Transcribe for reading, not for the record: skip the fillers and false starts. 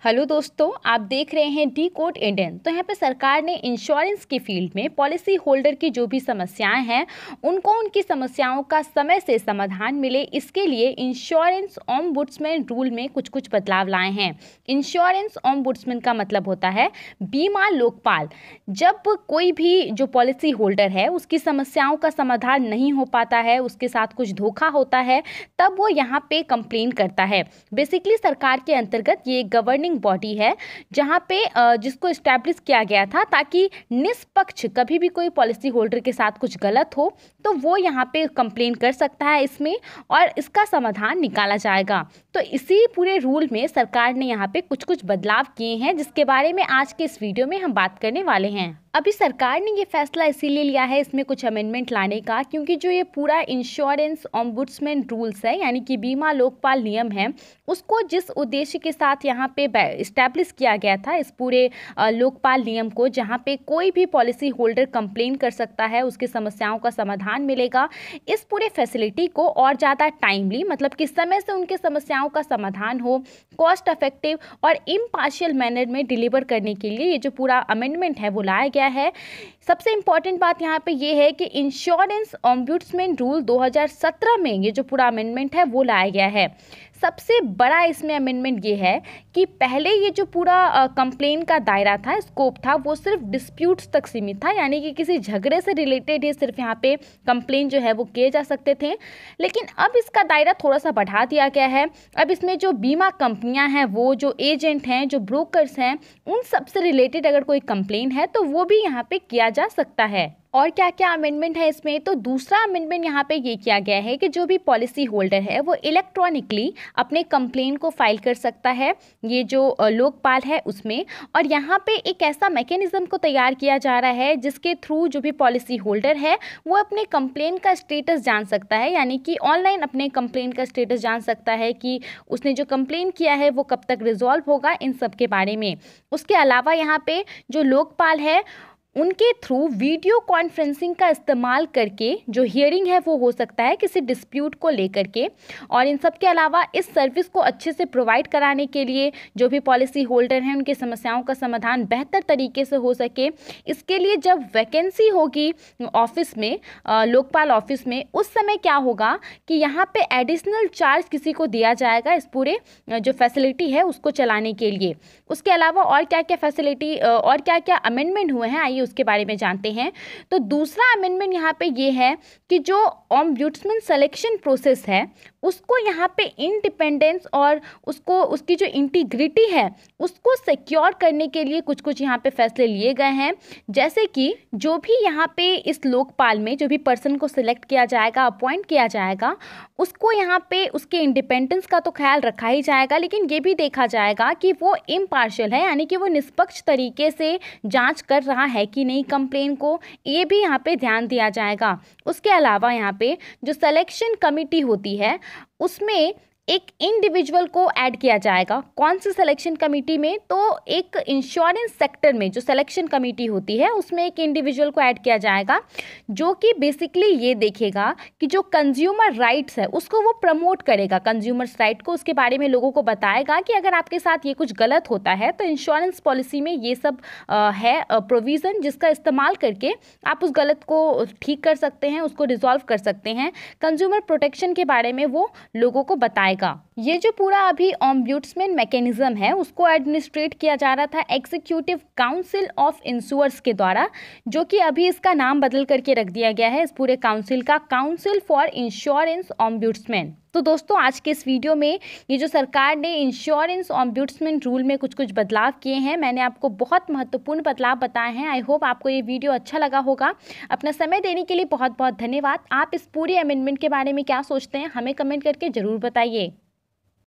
Hello दोस्तों, आप देख रहे हैं डी कोड इंडियन। तो यहाँ पे सरकार ने इंश्योरेंस की फील्ड में पॉलिसी होल्डर की जो भी समस्याएं हैं उनको उनकी समस्याओं का समय से समाधान मिले, इसके लिए इंश्योरेंस ओम्बुड्समैन रूल में कुछ कुछ बदलाव लाए हैं। इंश्योरेंस ओम्बुड्समैन का मतलब होता है बीमा लोकपाल। जब कोई भी जो पॉलिसी होल्डर है उसकी समस्याओं का समाधान नहीं हो पाता है, उसके साथ कुछ धोखा होता है, तब वो यहाँ पे कंप्लेन करता है। बेसिकली सरकार के अंतर्गत ये गवर्निंग बॉडी है जहां पे जिसको एस्टैब्लिश किया गया था ताकि निष्पक्ष कभी भी कोई पॉलिसी होल्डर के साथ कुछ गलत हो तो वो यहाँ पे कंप्लेन कर सकता है इसमें और इसका समाधान निकाला जाएगा। तो इसी पूरे रूल में सरकार ने यहाँ पे कुछ कुछ बदलाव किए हैं जिसके बारे में आज के इस वीडियो में हम बात करने वाले हैं। अभी सरकार ने ये फैसला इसीलिए लिया है इसमें कुछ अमेंडमेंट लाने का, क्योंकि जो ये पूरा इंश्योरेंस ओम्बुड्समैन रूल्स है यानी कि बीमा लोकपाल नियम है, उसको जिस उद्देश्य के साथ यहाँ पे इस्टेब्लिश किया गया था इस पूरे लोकपाल नियम को, जहाँ पे कोई भी पॉलिसी होल्डर कंप्लेन कर सकता है, उसकी समस्याओं का समाधान मिलेगा, इस पूरे फैसिलिटी को और ज़्यादा टाइमली मतलब कि समय से उनके समस्याओं का समाधान हो, कॉस्ट इफेक्टिव और इम्पार्शियल मैनर में डिलीवर करने के लिए ये जो पूरा अमेंडमेंट है वो लाया गया है। सबसे इंपॉर्टेंट बात यहाँ पे ये है कि इंश्योरेंस ओम्बुड्समैन रूल 2017 में ये जो पूरा अमेंडमेंट है वो लाया गया है। सबसे बड़ा इसमें अमेंडमेंट ये है कि पहले ये जो पूरा कंप्लेन का दायरा था, स्कोप था, वो सिर्फ डिस्प्यूट्स तक सीमित था, यानी कि किसी झगड़े से रिलेटेड ही सिर्फ यहाँ पे कंप्लेन जो है वो किए जा सकते थे। लेकिन अब इसका दायरा थोड़ा सा बढ़ा दिया गया है। अब इसमें जो बीमा कंपनियां हैं, वो जो एजेंट हैं, जो ब्रोकर्स हैं, उन सब से रिलेटेड अगर कोई कंप्लेन है तो वो भी यहाँ पे किया जा सकता है। और क्या क्या अमेंडमेंट है इसमें, तो दूसरा अमेंडमेंट यहाँ पे ये किया गया है कि जो भी पॉलिसी होल्डर है वो इलेक्ट्रॉनिकली अपने कंप्लेन को फाइल कर सकता है ये जो लोकपाल है उसमें। और यहाँ पे एक ऐसा मैकेनिज्म को तैयार किया जा रहा है जिसके थ्रू जो भी पॉलिसी होल्डर है वो अपने कंप्लेन का स्टेटस जान सकता है, यानी कि ऑनलाइन अपने कंप्लेन का स्टेटस जान सकता है कि उसने जो कंप्लेन किया है वो कब तक रिजॉल्व होगा, इन सब के बारे में। उसके अलावा यहाँ पे जो लोकपाल है उनके थ्रू वीडियो कॉन्फ्रेंसिंग का इस्तेमाल करके जो हियरिंग है वो हो सकता है किसी डिस्प्यूट को लेकर के। और इन सब के अलावा इस सर्विस को अच्छे से प्रोवाइड कराने के लिए जो भी पॉलिसी होल्डर हैं उनकी समस्याओं का समाधान बेहतर तरीके से हो सके, इसके लिए जब वैकेंसी होगी ऑफिस में, लोकपाल ऑफिस में, उस समय क्या होगा कि यहाँ पे एडिशनल चार्ज किसी को दिया जाएगा इस पूरे जो फैसिलिटी है उसको चलाने के लिए। उसके अलावा और क्या क्या फैसिलिटी और क्या क्या अमेंडमेंट हुए हैं आइए उसके बारे में जानते हैं। तो दूसरा अमेंडमेंट यहाँ पे ये है कि जो ओम्बुड्समैन सिलेक्शन प्रोसेस है उसको यहाँ पे इंडिपेंडेंस और उसको उसकी जो इंटीग्रिटी है उसको सिक्योर करने के लिए कुछ कुछ यहाँ पे फैसले लिए गए हैं। जैसे कि जो भी यहाँ पे इस लोकपाल में जो भी पर्सन को सिलेक्ट किया जाएगा, अपॉइंट किया जाएगा, उसको यहाँ पे उसके इंडिपेंडेंस का तो ख्याल रखा ही जाएगा, लेकिन ये भी देखा जाएगा कि वो इम्पार्शियल है, यानी कि वो निष्पक्ष तरीके से जांच कर रहा है कि नहीं कंप्लेन को, ये भी यहाँ पे ध्यान दिया जाएगा। उसके अलावा यहाँ पे जो सिलेक्शन कमिटी होती है उसमें एक इंडिविजुअल को ऐड किया जाएगा। कौन सी सिलेक्शन कमेटी में, तो एक इंश्योरेंस सेक्टर में जो सिलेक्शन कमेटी होती है उसमें एक इंडिविजुअल को ऐड किया जाएगा जो कि बेसिकली ये देखेगा कि जो कंज्यूमर राइट्स है उसको वो प्रमोट करेगा, कंज्यूमर्स राइट को, उसके बारे में लोगों को बताएगा कि अगर आपके साथ ये कुछ गलत होता है तो इंश्योरेंस पॉलिसी में ये सब है प्रोविज़न जिसका इस्तेमाल करके आप उस गलत को ठीक कर सकते हैं, उसको रिजॉल्व कर सकते हैं। कंज्यूमर प्रोटेक्शन के बारे में वो लोगों को बताएगा। ये जो पूरा अभी ओम्बुड्समैन मैकेनिज्म है उसको एडमिनिस्ट्रेट किया जा रहा था एग्जीक्यूटिव काउंसिल ऑफ इंश्योरर्स के द्वारा, जो कि अभी इसका नाम बदल करके रख दिया गया है इस पूरे काउंसिल का काउंसिल फॉर इंश्योरेंस ओम्बुड्समैन। तो दोस्तों आज के इस वीडियो में ये जो सरकार ने इंश्योरेंस ओम्बुड्समैन रूल में कुछ कुछ बदलाव किए हैं, मैंने आपको बहुत महत्वपूर्ण बदलाव बताए हैं। आई होप आपको ये वीडियो अच्छा लगा होगा। अपना समय देने के लिए बहुत बहुत धन्यवाद। आप इस पूरे अमेंडमेंट के बारे में क्या सोचते हैं हमें कमेंट करके ज़रूर बताइए।